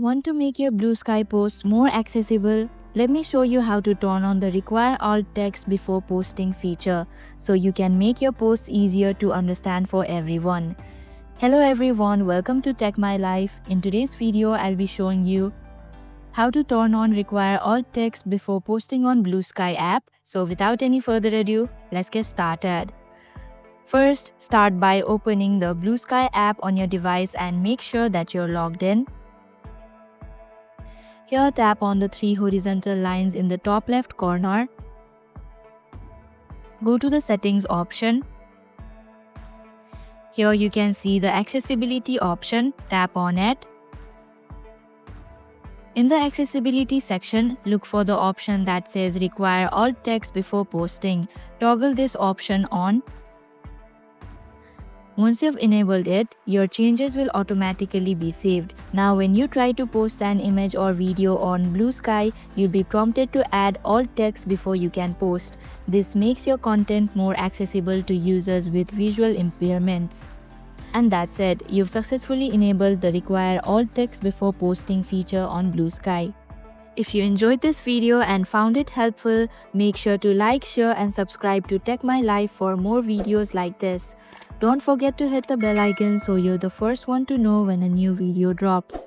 Want to make your BlueSky posts more accessible? Let me show you how to turn on the require alt text before posting feature so you can make your posts easier to understand for everyone. Hello everyone, welcome to Tech My Life. In today's video, I'll be showing you how to turn on require alt text before posting on BlueSky app. So without any further ado, let's get started. First, start by opening the BlueSky app on your device and make sure that you're logged in. Here, tap on the three horizontal lines in the top left corner. Go to the settings option. Here you can see the accessibility option. Tap on it. In the accessibility section, look for the option that says require alt text before posting. Toggle this option on. Once you've enabled it, your changes will automatically be saved. Now when you try to post an image or video on BlueSky, you'll be prompted to add alt text before you can post. This makes your content more accessible to users with visual impairments. And that's it, you've successfully enabled the require alt text before posting feature on BlueSky. If you enjoyed this video and found it helpful, make sure to like, share and subscribe to Tech My Life for more videos like this. Don't forget to hit the bell icon so you're the first one to know when a new video drops.